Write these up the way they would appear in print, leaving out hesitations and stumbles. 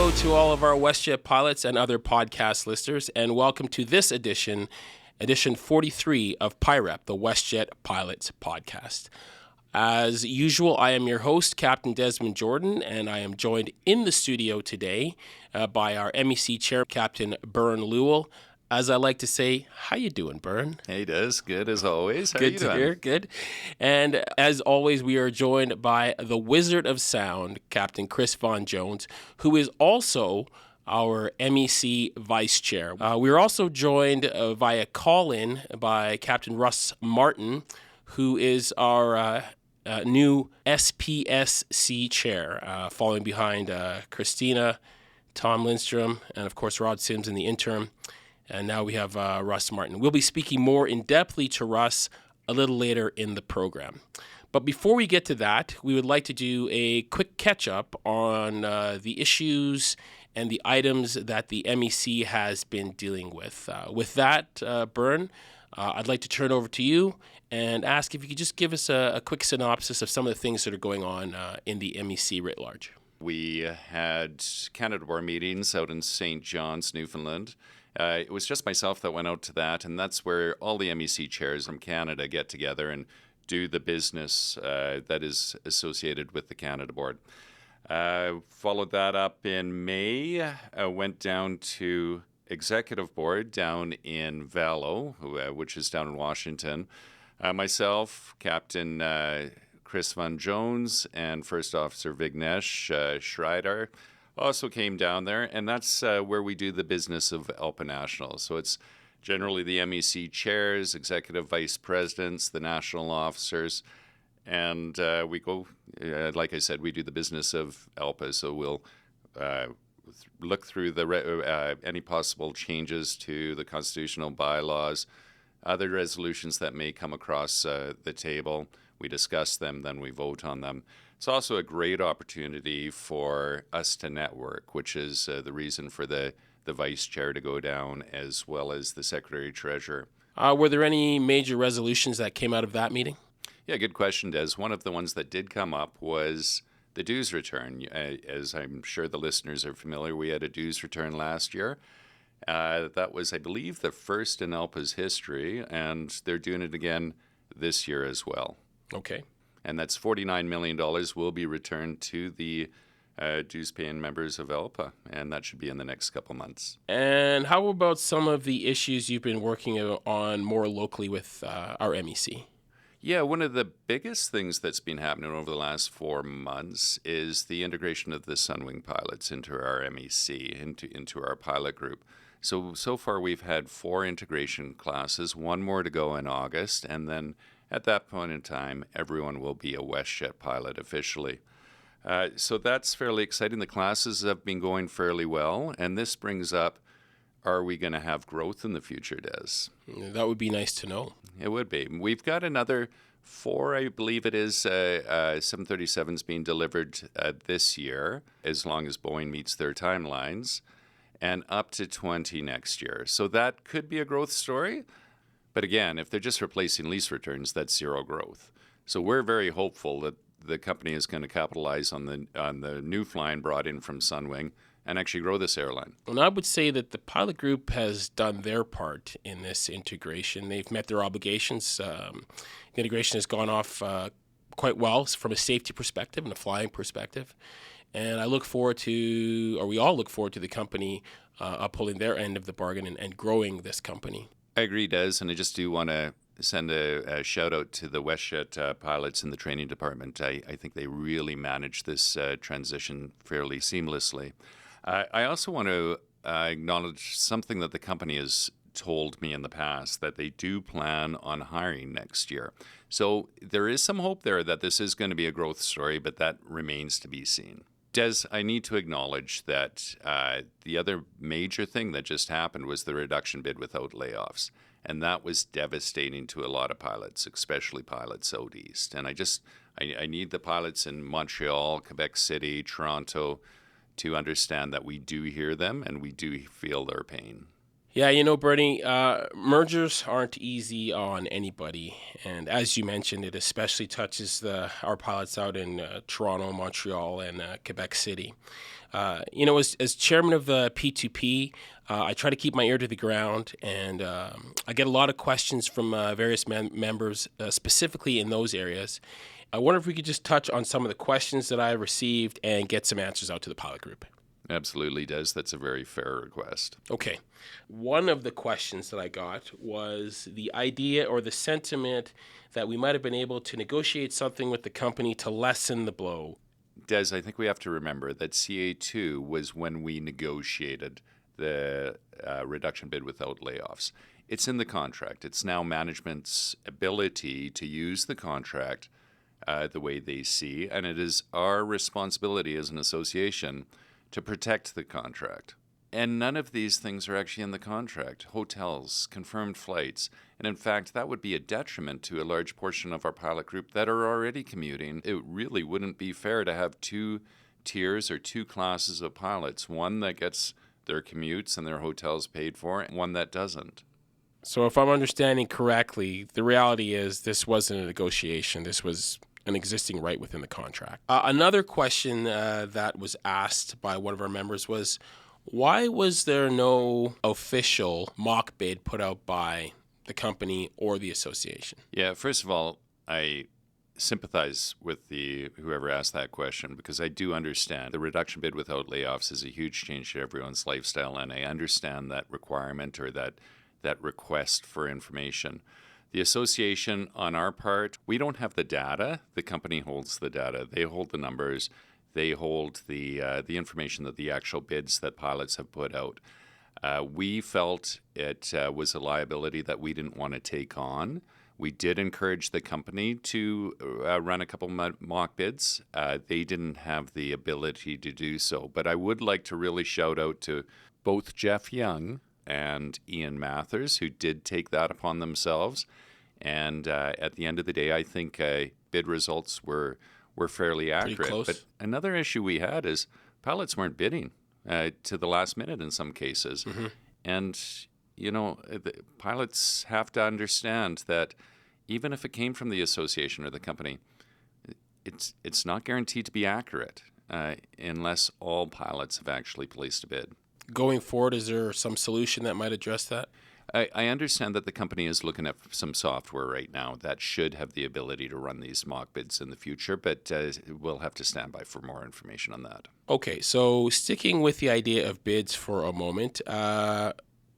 hello to all of our WestJet Pilots and other podcast listeners, and welcome to this edition 43 of PIREP, the WestJet Pilots podcast. As usual, I am your host, Captain Desmond Jordan, and I am joined in the studio today by our MEC Chair, Captain Bern Lewall. As I like to say, how you doing, Bern? Hey, Des. Good as always. How Good are you to doing? hear. Good. And as always, we are joined by the Wizard of Sound, Captain Chris Von Jones, who is also our MEC Vice Chair. We are also joined via call-in by Captain Russ Martin, who is our new SPSC Chair, following behind Christina, Tom Lindstrom, and of course Rod Sims in the interim. And now we have Russ Martin. We'll be speaking more in-depthly to Russ a little later in the program. But before we get to that, we would like to do a quick catch-up on the issues and the items that the MEC has been dealing with. With that, Bern, I'd like to turn over to you and ask if you could just give us a quick synopsis of some of the things that are going on in the MEC writ large. We had Canada Board meetings out in St. John's, Newfoundland. It was just myself that went out to that, and that's where all the MEC chairs from Canada get together and do the business that is associated with the Canada Board. Followed that up in May, went down to Executive Board down in Valo, which is down in Washington. Myself, Captain Chris Von Jones, and First Officer Vignesh Schreider also came down there, and that's where we do the business of ALPA National. So it's generally the MEC chairs, executive vice presidents, the national officers, and we go, like I said, we do the business of ALPA. So we'll look through any possible changes to the constitutional bylaws, other resolutions that may come across the table. We discuss them, then we vote on them. It's also a great opportunity for us to network, which is the reason for the vice chair to go down, as well as the secretary-treasurer. Were there any major resolutions that came out of that meeting? Yeah, good question, Des. One of the ones that did come up was the dues return. As I'm sure the listeners are familiar, we had a dues return last year. That was, I believe, the first in ALPA's history, and they're doing it again this year as well. Okay. And that's $49 million will be returned to the dues-paying members of ALPA, and that should be in the next couple months. And how about some of the issues you've been working on more locally with our MEC? Yeah, one of the biggest things that's been happening over the last 4 months is the integration of the Sunwing pilots into our MEC, into our pilot group. So far we've had 4 integration classes, 1 more to go in August, and then at that point in time, everyone will be a WestJet pilot officially. So that's fairly exciting. The classes have been going fairly well, and this brings up, are we going to have growth in the future, Des? That would be nice to know. It would be. We've got another 4, I believe it is, 737s being delivered this year, as long as Boeing meets their timelines, and up to 20 next year. So that could be a growth story. But again, if they're just replacing lease returns, that's zero growth. So we're very hopeful that the company is going to capitalize on the new flying brought in from Sunwing and actually grow this airline. And I would say that the pilot group has done their part in this integration. They've met their obligations. The integration has gone off quite well from a safety perspective and a flying perspective. And I look forward to, or we all look forward to the company upholding their end of the bargain and growing this company. I agree, Des, and I just do want to send a shout-out to the WestJet pilots in the training department. I think they really managed this transition fairly seamlessly. I also want to acknowledge something that the company has told me in the past, that they do plan on hiring next year. So there is some hope there that this is going to be a growth story, but that remains to be seen. Des, I need to acknowledge that the other major thing that just happened was the reduction bid without layoffs. And that was devastating to a lot of pilots, especially pilots out east. And I need the pilots in Montreal, Quebec City, Toronto to understand that we do hear them and we do feel their pain. Yeah, you know, Bernie, mergers aren't easy on anybody. And as you mentioned, it especially touches our pilots out in Toronto, Montreal, and Quebec City. As chairman of the P2P, I try to keep my ear to the ground, and I get a lot of questions from various members, specifically in those areas. I wonder if we could just touch on some of the questions that I received and get some answers out to the pilot group. Absolutely, Des. That's a very fair request. Okay. One of the questions that I got was the idea or the sentiment that we might have been able to negotiate something with the company to lessen the blow. Des, I think we have to remember that CA2 was when we negotiated the reduction bid without layoffs. It's in the contract. It's now management's ability to use the contract the way they see, and it is our responsibility as an association to protect the contract. And none of these things are actually in the contract. Hotels, confirmed flights, and in fact, that would be a detriment to a large portion of our pilot group that are already commuting. It really wouldn't be fair to have two tiers or two classes of pilots, one that gets their commutes and their hotels paid for, and one that doesn't. So if I'm understanding correctly, the reality is this wasn't a negotiation. This was an existing right within the contract. Another question that was asked by one of our members was, why was there no official mock bid put out by the company or the association? Yeah, first of all, I sympathize with whoever asked that question, because I do understand the reduction bid without layoffs is a huge change to everyone's lifestyle, and I understand that requirement or that request for information. The association, on our part, we don't have the data. The company holds the data. They hold the numbers. They hold the information that the actual bids that pilots have put out. We felt it was a liability that we didn't want to take on. We did encourage the company to run a couple mock bids. They didn't have the ability to do so. But I would like to really shout out to both Jeff Young and Ian Mathers, who did take that upon themselves. And at the end of the day, I think bid results were fairly accurate. But another issue we had is pilots weren't bidding to the last minute in some cases. Mm-hmm. And, the pilots have to understand that even if it came from the association or the company, it's not guaranteed to be accurate unless all pilots have actually placed a bid. Going forward, is there some solution that might address that? I understand that the company is looking at some software right now that should have the ability to run these mock bids in the future, but we'll have to stand by for more information on that. Okay, so sticking with the idea of bids for a moment,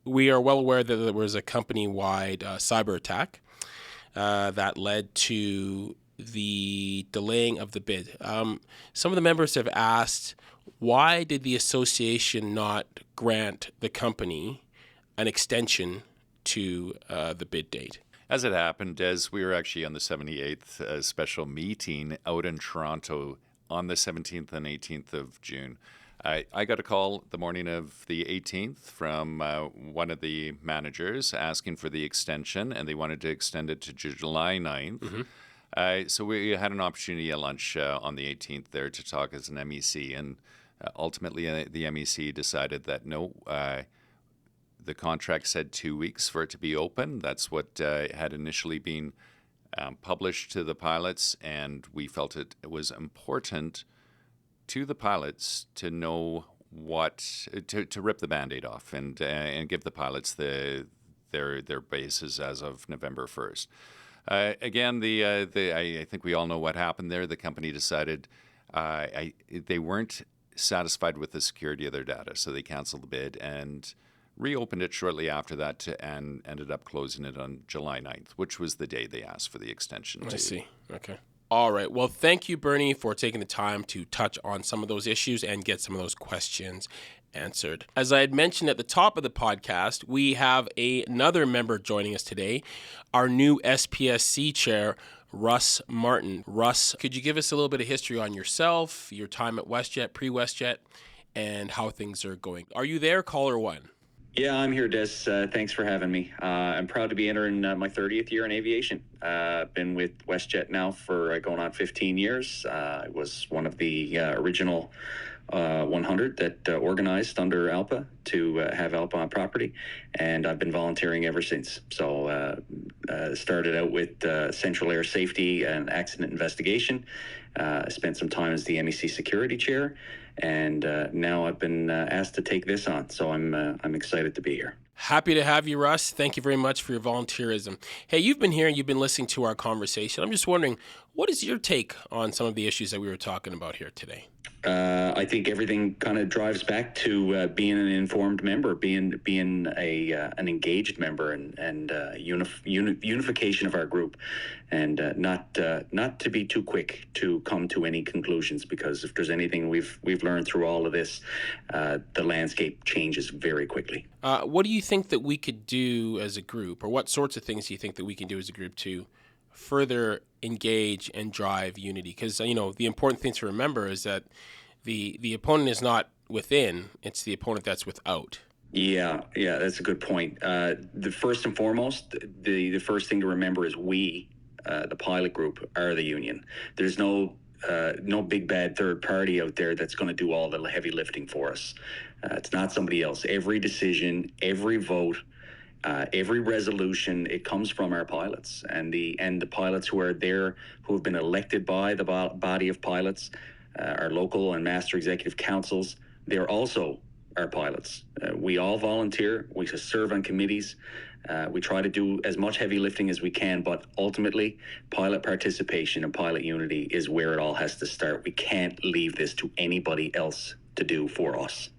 we are well aware that there was a company-wide cyber attack that led to the delaying of the bid. Some of the members have asked, why did the association not grant the company an extension to the bid date? As it happened, as we were actually on the 78th special meeting out in Toronto on the 17th and 18th of June, I got a call the morning of the 18th from one of the managers asking for the extension, and they wanted to extend it to July 9th. Mm-hmm. So we had an opportunity at lunch on the 18th there to talk as an MEC, and ultimately the MEC decided that no, the contract said 2 weeks for it to be open. That's what had initially been published to the pilots, and we felt it was important to the pilots to know to rip the Band-Aid off and give the pilots their bases as of November 1st. Again, I think we all know what happened there. The company decided they weren't satisfied with the security of their data, so they canceled the bid and reopened it shortly after that and ended up closing it on July 9th, which was the day they asked for the extension. I see. Okay. All right. Well, thank you, Bernie, for taking the time to touch on some of those issues and get some of those questions answered. As I had mentioned at the top of the podcast, we have another member joining us today, our new SPSC chair, Russ Martin. Russ, could you give us a little bit of history on yourself, your time at WestJet, pre-WestJet, and how things are going? Are you there, caller one? Yeah, I'm here, Des. Thanks for having me. I'm proud to be entering my 30th year in aviation. Been with WestJet now for going on 15 years. I was one of the original 100 that organized under ALPA to have ALPA on property, and I've been volunteering ever since. So Started out with Central Air Safety and Accident Investigation. Spent some time as the MEC Security Chair, and now I've been asked to take this on. So I'm excited to be here. Happy to have you, Russ. Thank you very much for your volunteerism. Hey, you've been here, you've been listening to our conversation. I'm just wondering, what is your take on some of the issues that we were talking about here today? I think everything kind of drives back to being an informed member, being an engaged member, and unification of our group, and not to be too quick to come to any conclusions. Because if there's anything we've learned through all of this, the landscape changes very quickly. What do you think that we could do as a group, or what sorts of things do you think that we can do as a group to further engage and drive unity? Because, the important thing to remember is that the opponent is not within, it's the opponent that's without. Yeah, that's a good point. The first and foremost, the first thing to remember is we, the pilot group, are the union. There's no big bad third party out there that's going to do all the heavy lifting for us. It's not somebody else. Every decision, every vote, every resolution, it comes from our pilots, and the pilots who are there, who have been elected by the body of pilots, our local and master executive councils. They're also our pilots. We all volunteer. We serve on committees. We try to do as much heavy lifting as we can, but ultimately, pilot participation and pilot unity is where it all has to start. We can't leave this to anybody else to do for us.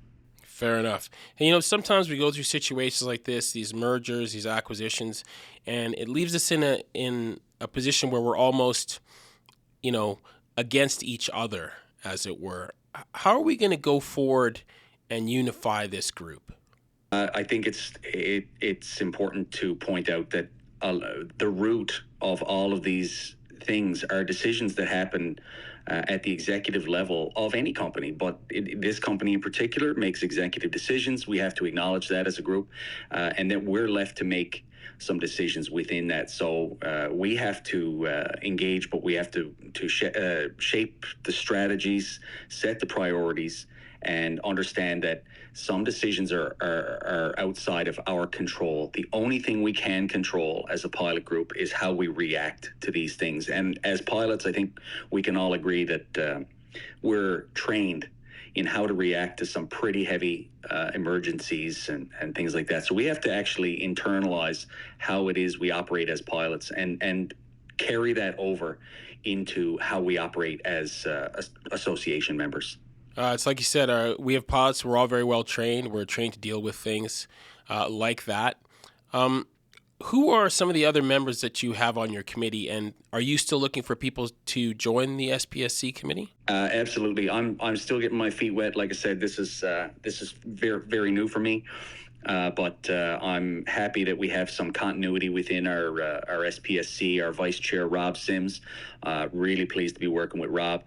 Fair enough. And, sometimes we go through situations like this, these mergers, these acquisitions, and it leaves us in a position where we're almost, against each other, as it were. How are we going to go forward and unify this group? I think it's important to point out that the root of all of these things are decisions that happen at the executive level of any company, but this company in particular makes executive decisions. We have to acknowledge that as a group, and then we're left to make some decisions within that. So we have to engage, but we have to shape the strategies, set the priorities, and understand that some decisions are outside of our control. The only thing we can control as a pilot group is how we react to these things. And as pilots, I think we can all agree that we're trained in how to react to some pretty heavy emergencies and things like that. So we have to actually internalize how it is we operate as pilots and carry that over into how we operate as association members. It's like you said, we have pilots. We're all very well trained. We're trained to deal with things like that. Who are some of the other members that you have on your committee, and are you still looking for people to join the SPSC committee? Absolutely. I'm still getting my feet wet. Like I said, this is very, very new for me. But I'm happy that we have some continuity within our SPSC, our Vice Chair, Rob Sims. Really pleased to be working with Rob.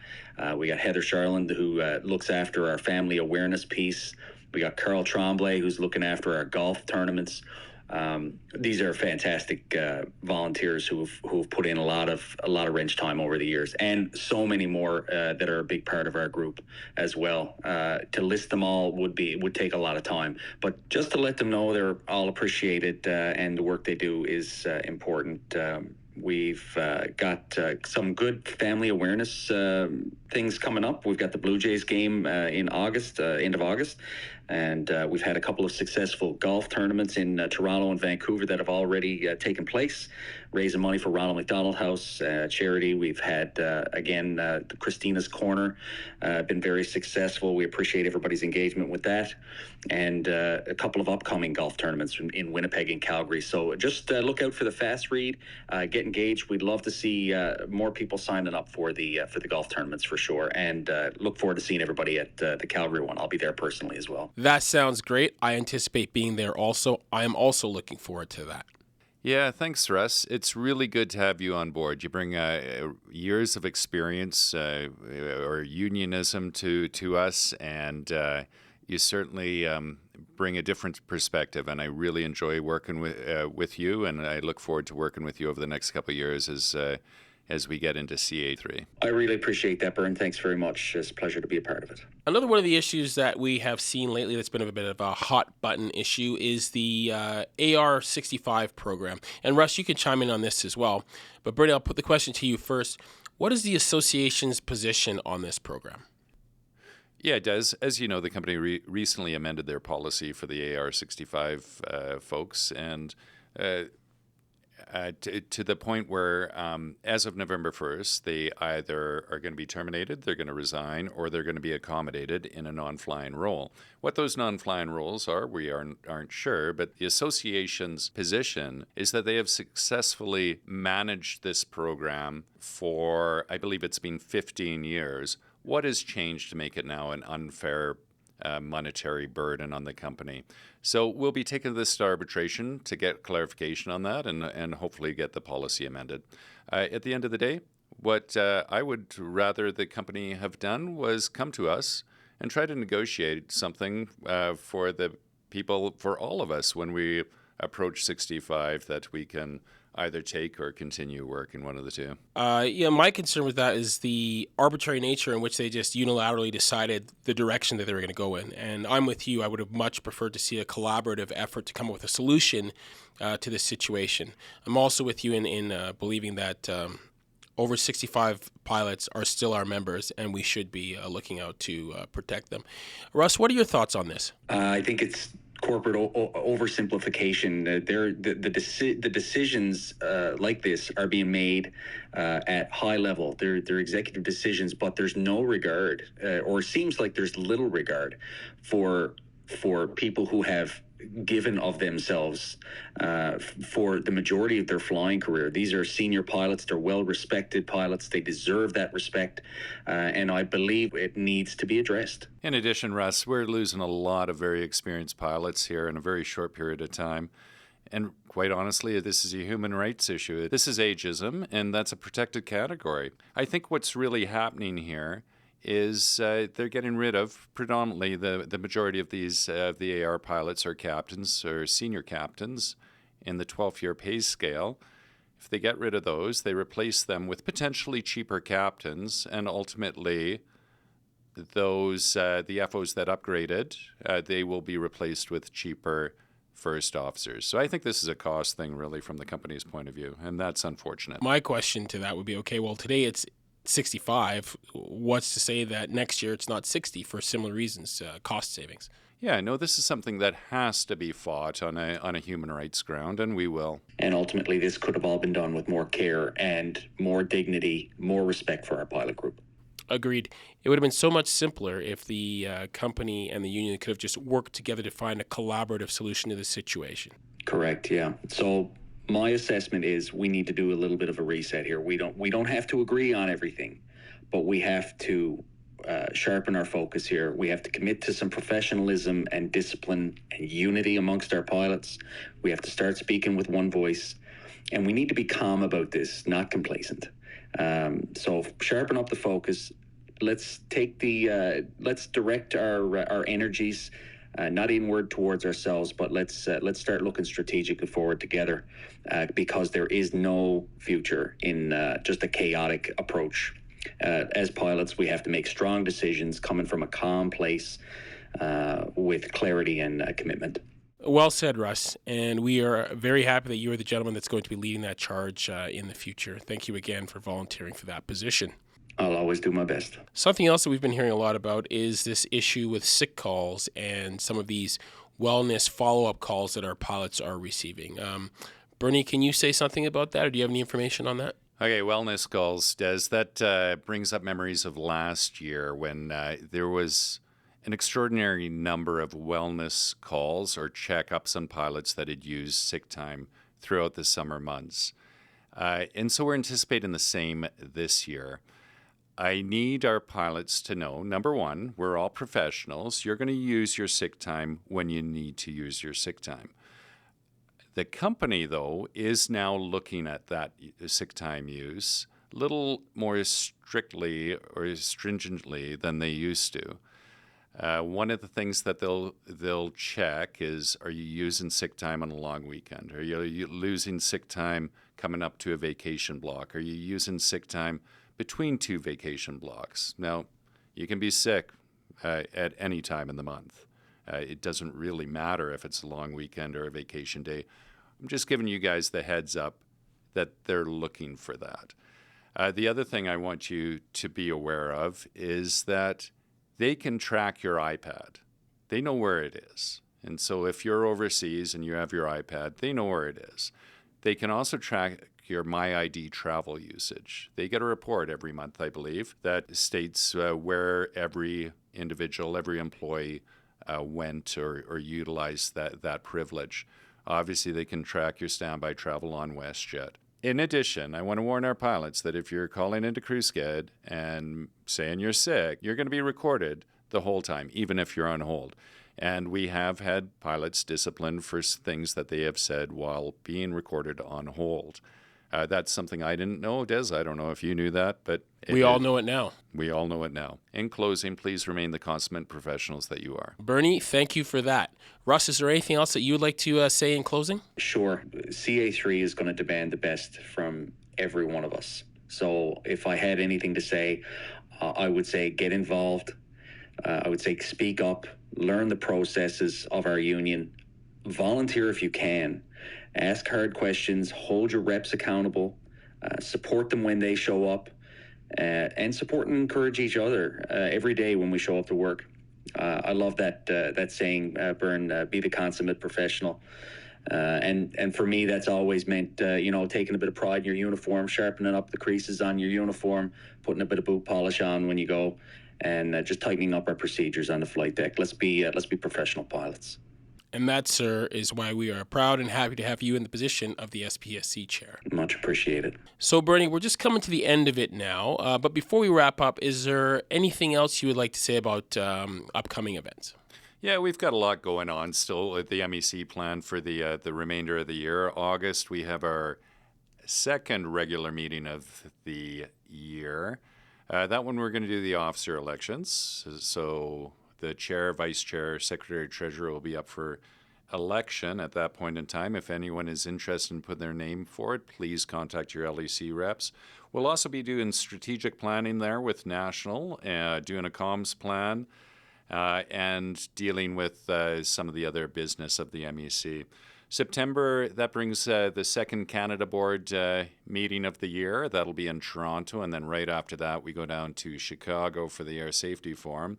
We got Heather Charland, who looks after our family awareness piece. We got Carl Tremblay, who's looking after our golf tournaments. These are fantastic volunteers who've put in a lot of wrench time over the years, and so many more that are a big part of our group as well. To list them all would take a lot of time, but just to let them know they're all appreciated and the work they do is important. We've got some good family awareness things coming up. We've got the Blue Jays game in August, end of August. And we've had a couple of successful golf tournaments in Toronto and Vancouver that have already taken place, raising money for Ronald McDonald House charity. We've had, again, the Christina's Corner, been very successful. We appreciate everybody's engagement with that. And a couple of upcoming golf tournaments in Winnipeg and Calgary. So just look out for the fast read, get engaged. We'd love to see more people signing up for the golf tournaments for sure. And look forward to seeing everybody at the Calgary one. I'll be there personally as well. That sounds great. I anticipate being there also. I am also looking forward to that. Yeah, thanks, Russ. It's really good to have you on board. You bring years of experience or unionism to us, and you certainly bring a different perspective. And I really enjoy working with you, and I look forward to working with you over the next couple of years as as we get into CA3. I really appreciate that, Bern. Thanks very much. It's a pleasure to be a part of it. Another one of the issues that we have seen lately that's been a bit of a hot button issue is the AR65 program. And Russ, you can chime in on this as well. But Bernie, I'll put the question to you first. What is the association's position on this program? Yeah, Des, as you know, the company recently amended their policy for the AR65 folks, and to the point where, as of November 1st, they either are going to be terminated, they're going to resign, or they're going to be accommodated in a non-flying role. What those non-flying roles are, we aren't sure, but the association's position is that they have successfully managed this program for, I believe it's been 15 years. What has changed to make it now an unfair monetary burden on the company? So we'll be taking this to arbitration to get clarification on that and hopefully get the policy amended. At the end of the day, what I would rather the company have done was come to us and try to negotiate something for the people, for all of us, when we approach 65, that we can either take or continue work in one of the two. My concern with that is the arbitrary nature in which they just unilaterally decided the direction that they were going to go in. And I'm with you. I would have much preferred to see a collaborative effort to come up with a solution to this situation. I'm also with you in believing that over 65 pilots are still our members, and we should be looking out to protect them. Russ, what are your thoughts on this? I think it's corporate oversimplification. The decisions like this are being made at high level. They're executive decisions, but there's no regard, or seems like there's little regard for people who have given of themselves for the majority of their flying career. These are senior pilots. They're well-respected pilots. They deserve that respect, and I believe it needs to be addressed. In addition, Russ, we're losing a lot of very experienced pilots here in a very short period of time. And quite honestly, this is a human rights issue. This is ageism, and that's a protected category. I think what's really happening here is they're getting rid of predominantly the majority of these the AR pilots are captains or senior captains in the 12-year pay scale. If they get rid of those, they replace them with potentially cheaper captains, and ultimately those the FOs that upgraded, they will be replaced with cheaper first officers. So I think this is a cost thing really from the company's point of view, and that's unfortunate. My question to that would be, okay, well, today it's 65. What's to say that next year it's not 60 for similar reasons, cost savings? Yeah, no, this is something that has to be fought on a human rights ground, and we will. And ultimately, this could have all been done with more care and more dignity, more respect for our pilot group. Agreed. It would have been so much simpler if the company and the union could have just worked together to find a collaborative solution to the situation. Correct, yeah. So my assessment is we need to do a little bit of a reset here. We don't have to agree on everything, but we have to sharpen our focus here. We have to commit to some professionalism and discipline and unity amongst our pilots. We have to start speaking with one voice, and we need to be calm about this, not complacent. So sharpen up the focus. Let's direct our energies not inward towards ourselves, but let's start looking strategically forward together, because there is no future in just a chaotic approach. As pilots, we have to make strong decisions coming from a calm place with clarity and commitment. Well said, Russ. And we are very happy that you are the gentleman that's going to be leading that charge in the future. Thank you again for volunteering for that position. I'll always do my best. Something else that we've been hearing a lot about is this issue with sick calls and some of these wellness follow-up calls that our pilots are receiving. Bernie, can you say something about that, or do you have any information on that? Okay, wellness calls, Des. That brings up memories of last year when there was an extraordinary number of wellness calls or checkups on pilots that had used sick time throughout the summer months. And so we're anticipating the same this year. I need our pilots to know, number one, we're all professionals. You're going to use your sick time when you need to use your sick time. The company, though, is now looking at that sick time use a little more strictly or stringently than they used to. One of the things that they'll check is, are you using sick time on a long weekend? Are you losing sick time coming up to a vacation block? Are you using sick time between two vacation blocks? Now, you can be sick at any time in the month. It doesn't really matter if it's a long weekend or a vacation day. I'm just giving you guys the heads up that they're looking for that. The other thing I want you to be aware of is that they can track your iPad. They know where it is. And so if you're overseas and you have your iPad, they know where it is. They can also track your MyID travel usage. They get a report every month, I believe, that states where every individual, every employee went or utilized that privilege. Obviously, they can track your standby travel on WestJet. In addition, I want to warn our pilots that if you're calling into CrewSched and saying you're sick, you're going to be recorded the whole time, even if you're on hold. And we have had pilots disciplined for things that they have said while being recorded on hold. That's something I didn't know. Des, I don't know if you knew that, but We all know it now. We all know it now. In closing, please remain the consummate professionals that you are. Bernie, thank you for that. Russ, is there anything else that you would like to say in closing? Sure. CA3 is going to demand the best from every one of us. So if I had anything to say, I would say get involved. I would say speak up, learn the processes of our union, volunteer if you can, ask hard questions, hold your reps accountable, support them when they show up, and support and encourage each other every day when we show up to work. I love that saying, Bern, be the consummate professional. And for me, that's always meant, taking a bit of pride in your uniform, sharpening up the creases on your uniform, putting a bit of boot polish on when you go, and just tightening up our procedures on the flight deck. Let's be professional pilots. And that, sir, is why we are proud and happy to have you in the position of the SPSC chair. Much appreciated. So, Bernie, we're just coming to the end of it now. But before we wrap up, is there anything else you would like to say about upcoming events? Yeah, we've got a lot going on still at the MEC plan for the remainder of the year. August, we have our second regular meeting of the year. That one, we're going to do the officer elections. So the chair, vice chair, secretary, treasurer will be up for election at that point in time. If anyone is interested in putting their name forward, please contact your LEC reps. We'll also be doing strategic planning there with National, doing a comms plan, and dealing with some of the other business of the MEC. September, that brings the second Canada Board meeting of the year. That'll be in Toronto, and then right after that, we go down to Chicago for the Air Safety Forum.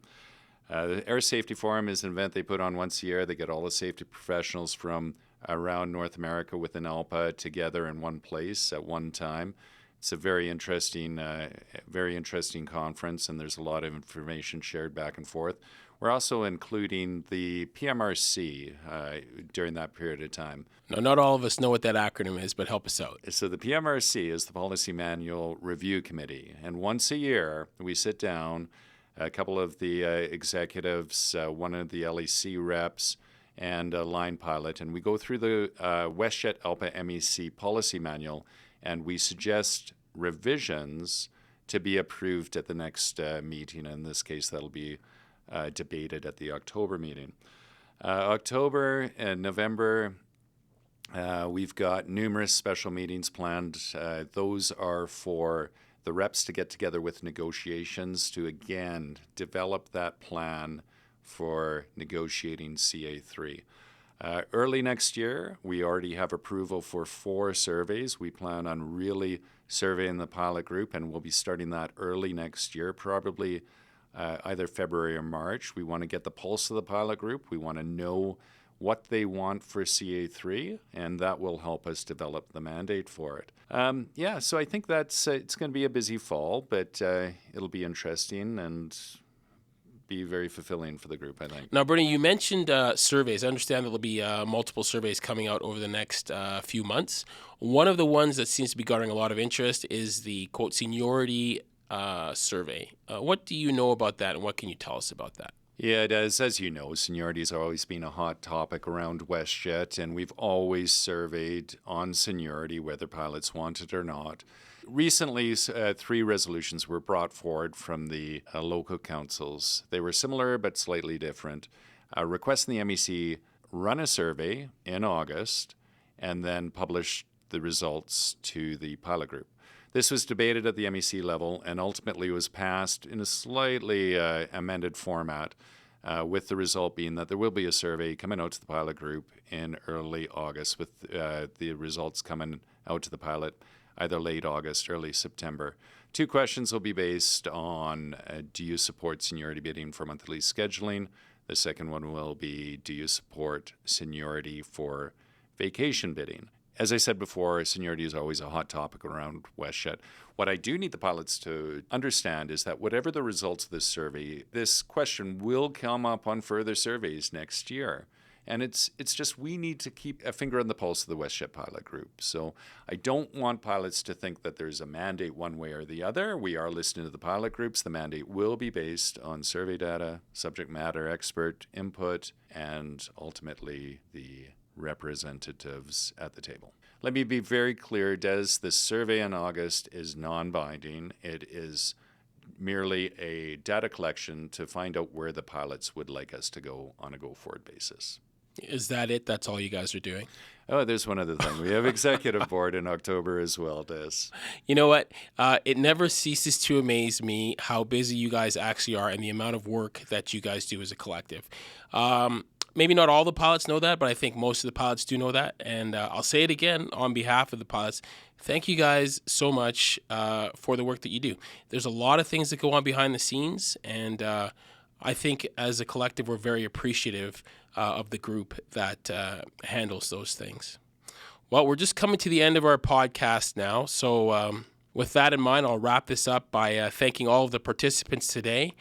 The Air Safety Forum is an event they put on once a year. They get all the safety professionals from around North America within ALPA together in one place at one time. It's a very interesting conference, and there's a lot of information shared back and forth. We're also including the PMRC during that period of time. Now, not all of us know what that acronym is, but help us out. So the PMRC is the Policy Manual Review Committee, and once a year we sit down, a couple of the executives, one of the LEC reps, and a line pilot, and we go through the WestJet ALPA MEC Policy Manual, and we suggest revisions to be approved at the next meeting. In this case, that'll be debated at the October meeting. October and November, we've got numerous special meetings planned. Those are for the reps to get together with negotiations to, again, develop that plan for negotiating CA3. Early next year, we already have approval for 4 surveys. We plan on really surveying the pilot group, and we'll be starting that early next year, probably either February or March. We want to get the pulse of the pilot group. We want to know what they want for CA3, and that will help us develop the mandate for it. So I think it's going to be a busy fall, but it'll be interesting and be very fulfilling for the group, I think. Now, Bernie, you mentioned surveys. I understand there'll be multiple surveys coming out over the next few months. One of the ones that seems to be garnering a lot of interest is the, quote, seniority survey. What do you know about that, and what can you tell us about that? Yeah, it is. As you know, seniority has always been a hot topic around WestJet, and we've always surveyed on seniority, whether pilots want it or not. Recently, 3 resolutions were brought forward from the local councils. They were similar but slightly different. Requesting the MEC run a survey in August and then publish the results to the pilot group. This was debated at the MEC level and ultimately was passed in a slightly amended format, with the result being that there will be a survey coming out to the pilot group in early August, with the results coming out to the pilot either late August, early September. 2 questions will be based on do you support seniority bidding for monthly scheduling? The second one will be, do you support seniority for vacation bidding? As I said before, seniority is always a hot topic around WestJet. What I do need the pilots to understand is that whatever the results of this survey, this question will come up on further surveys next year. And it's just we need to keep a finger on the pulse of the WestJet pilot group. So I don't want pilots to think that there's a mandate one way or the other. We are listening to the pilot groups. The mandate will be based on survey data, subject matter expert input, and ultimately the representatives at the table. Let me be very clear, Des, the survey in August is non-binding. It is merely a data collection to find out where the pilots would like us to go on a go-forward basis. Is that it? That's all you guys are doing? Oh, there's one other thing. We have executive board in October as well, Des. You know what? It never ceases to amaze me how busy you guys actually are and the amount of work that you guys do as a collective. Maybe not all the pilots know that, but I think most of the pilots do know that. And I'll say it again on behalf of the pilots. Thank you guys so much for the work that you do. There's a lot of things that go on behind the scenes, and I think as a collective, we're very appreciative of the group that handles those things. Well, we're just coming to the end of our podcast now. So with that in mind, I'll wrap this up by thanking all of the participants today.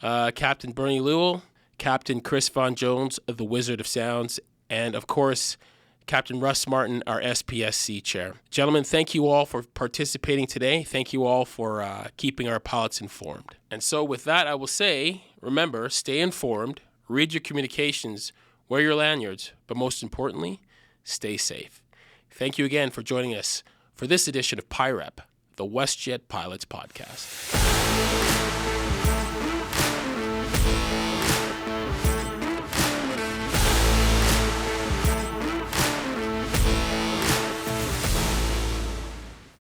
Captain Bernie Lewall, Captain Chris Von Jones, the Wizard of Sounds, and of course, Captain Russ Martin, our SPSC chair. Gentlemen, thank you all for participating today. Thank you all for keeping our pilots informed. And so with that, I will say, remember, stay informed, read your communications, wear your lanyards, but most importantly, stay safe. Thank you again for joining us for this edition of PIREP, the WestJet Pilots podcast.